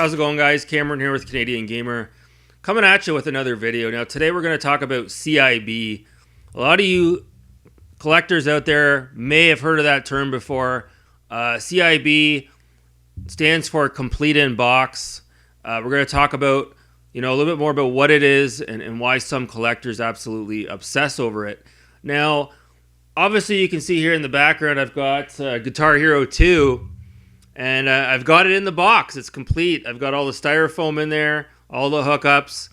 How's it going, guys? Cameron here with Canadian Gamer, coming at you with another video. Now, today we're going to talk about CIB. A lot of you collectors out there may have heard of that term before. CIB stands for Complete in Box. We're going to talk about, a little bit more about what it is and why some collectors absolutely obsess over it. Now, obviously, you can see here in the background, I've got Guitar Hero 2. And I've got it in the box. It's complete. I've got all the styrofoam in there, all the hookups.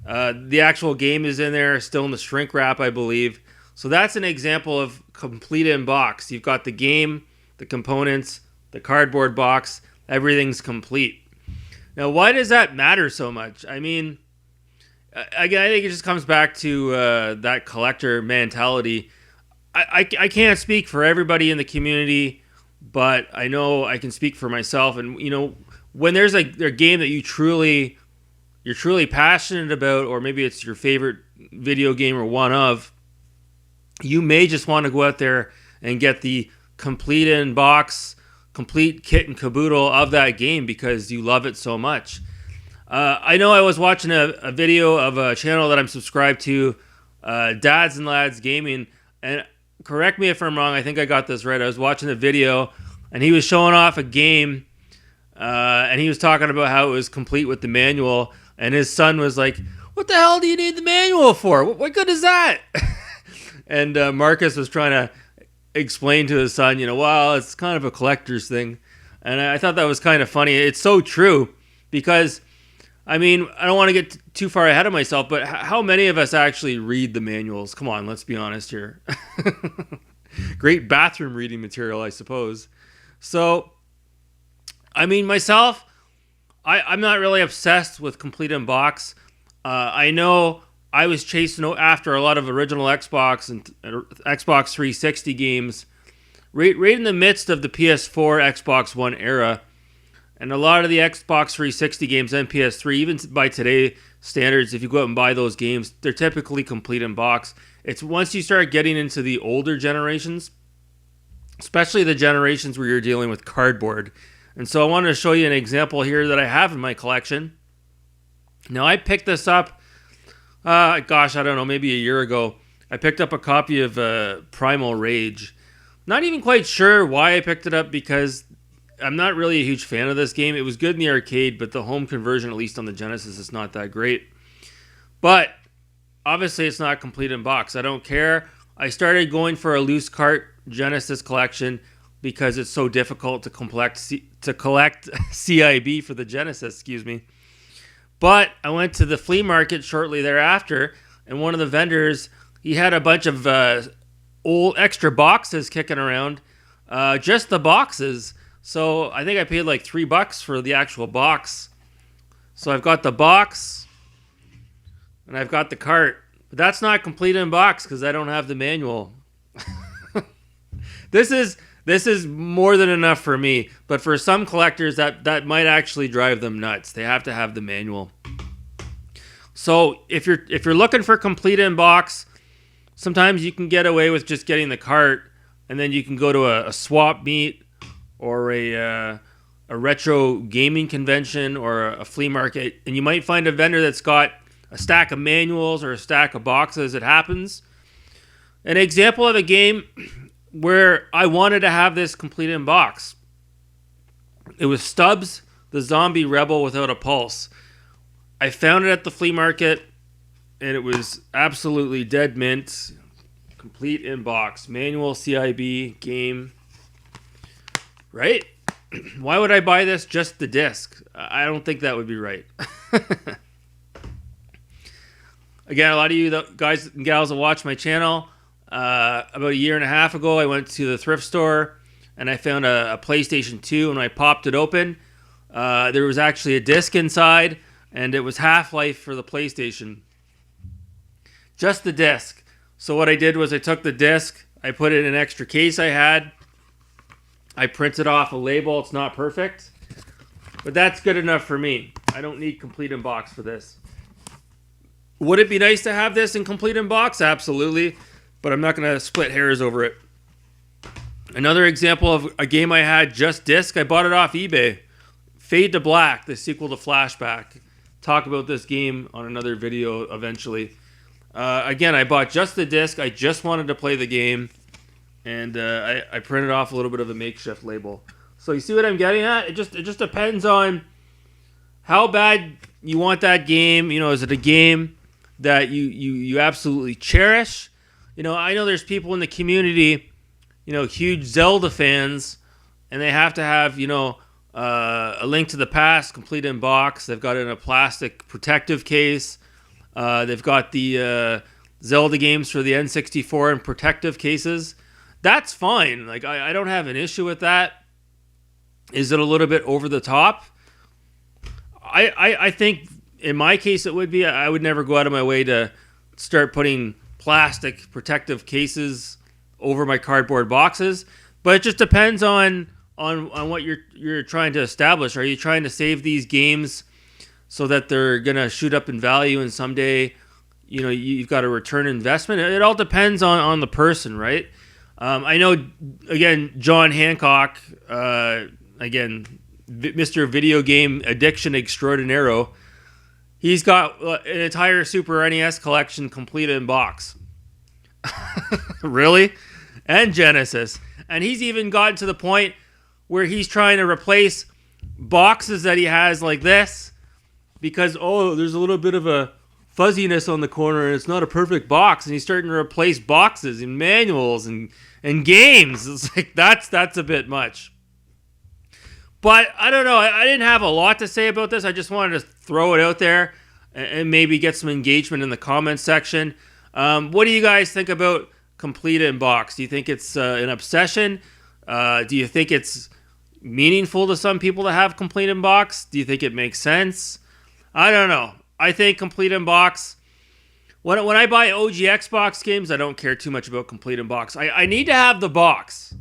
The actual game is in there, still in the shrink wrap, I believe. So that's an example of complete in box. You've got the game, the components, the cardboard box. Everything's complete. Now, why does that matter so much? I mean, again, I think it just comes back to that collector mentality. I can't speak for everybody in the community, but I know I can speak for myself. And, when there's a game that you're truly passionate about, or maybe it's your favorite video game or one of, you may just want to go out there and get the complete in box, complete kit and caboodle of that game because you love it so much. I know I was watching a video of a channel that I'm subscribed to, Dads and Lads Gaming, and correct me if I'm wrong, I think I got this right. I was watching a video, and he was showing off a game, and he was talking about how it was complete with the manual, and his son was like, "What the hell do you need the manual for? What good is that?" And Marcus was trying to explain to his son, well, it's kind of a collector's thing. And I thought that was kind of funny. It's so true, because I don't want to get too far ahead of myself, but how many of us actually read the manuals? Come on, let's be honest here. Great bathroom reading material, I suppose. So, myself, I'm not really obsessed with complete in box. I know I was chasing after a lot of original Xbox and Xbox 360 games right in the midst of the PS4, Xbox One era. And a lot of the Xbox 360 games and PS3, even by today's standards, if you go out and buy those games, they're typically complete in box. It's once you start getting into the older generations, especially the generations where you're dealing with cardboard. And so I wanted to show you an example here that I have in my collection. Now, I picked this up, I don't know, maybe a year ago. I picked up a copy of Primal Rage. Not even quite sure why I picked it up, because I'm not really a huge fan of this game. It was good in the arcade, but the home conversion, at least on the Genesis, is not that great. But obviously, it's not complete in box. I don't care. I started going for a loose cart Genesis collection because it's so difficult to collect CIB for the Genesis, excuse me. But I went to the flea market shortly thereafter, and one of the vendors, he had a bunch of old extra boxes kicking around, just the boxes. So I think I paid like $3 for the actual box. So I've got the box and I've got the cart. But that's not complete in box because I don't have the manual. This is more than enough for me. But for some collectors, that might actually drive them nuts. They have to have the manual. So if you're looking for complete in box, sometimes you can get away with just getting the cart, and then you can go to a swap meet, or a retro gaming convention, or a flea market, and you might find a vendor that's got a stack of manuals or a stack of boxes. It happens. An example of a game where I wanted to have this complete in box. It was Stubbs, the Zombie Rebel Without a Pulse. I found it at the flea market, and it was absolutely dead mint. Complete in box. Manual, CIB, game. Right? Why would I buy this? Just the disc. I don't think that would be right. Again, a lot of you guys and gals that watch my channel, about a year and a half ago, I went to the thrift store and I found a PlayStation 2, and I popped it open. There was actually a disc inside, and it was Half-Life for the PlayStation. Just the disc. So what I did was I took the disc, I put it in an extra case I had, I printed off a label. It's not perfect, but that's good enough for me. I don't need complete in box for this. Would it be nice to have this in complete in box? Absolutely, but I'm not going to split hairs over it. Another example of a game I had just disc, I bought it off eBay. Fade to Black, the sequel to Flashback. Talk about this game on another video eventually. Again, I bought just the disc. I just wanted to play the game, and I printed off a little bit of a makeshift label. So you see what I'm getting at? It just depends on how bad you want that game. You know, is it a game that you absolutely cherish? You know, I know there's people in the community, you know, huge Zelda fans, and they have to have, you know, A Link to the Past complete in box. They've got it in a plastic protective case. They've got the Zelda games for the N64 in protective cases. That's fine. Like, I don't have an issue with that. Is it a little bit over the top? I think in my case it would be. I would never go out of my way to start putting plastic protective cases over my cardboard boxes. But it just depends on what you're trying to establish. Are you trying to save these games so that they're gonna shoot up in value and someday, you know, you've got a return investment? It all depends on the person, right? I know, again, John Hancock, again, Mr. Video Game Addiction Extraordinaro, he's got an entire Super NES collection completed in box. Really? And Genesis. And he's even gotten to the point where he's trying to replace boxes that he has like this because, oh, there's a little bit of a fuzziness on the corner and it's not a perfect box. And he's starting to replace boxes and manuals and games. It's like, that's a bit much. But I don't know. I didn't have a lot to say about this. I just wanted to throw it out there and maybe get some engagement in the comments section. What do you guys think about complete in box? Do you think it's an obsession? Do you think it's meaningful to some people to have complete in box? Do you think it makes sense? I don't know. I think complete in box. When I buy OG Xbox games, I don't care too much about complete in box. I need to have the box.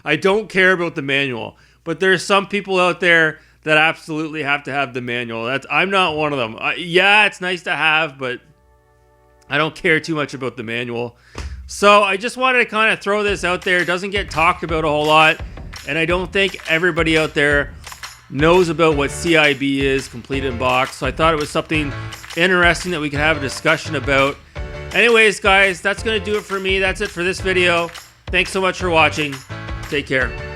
I don't care about the manual. But there's some people out there that absolutely have to have the manual. I'm not one of them. Yeah, it's nice to have, but I don't care too much about the manual. So I just wanted to kind of throw this out there. It doesn't get talked about a whole lot. And I don't think everybody out there knows about what CIB is, complete in box. So I thought it was something interesting that we could have a discussion about. Anyways, guys, that's going to do it for me. That's it for this video. Thanks so much for watching. Take care.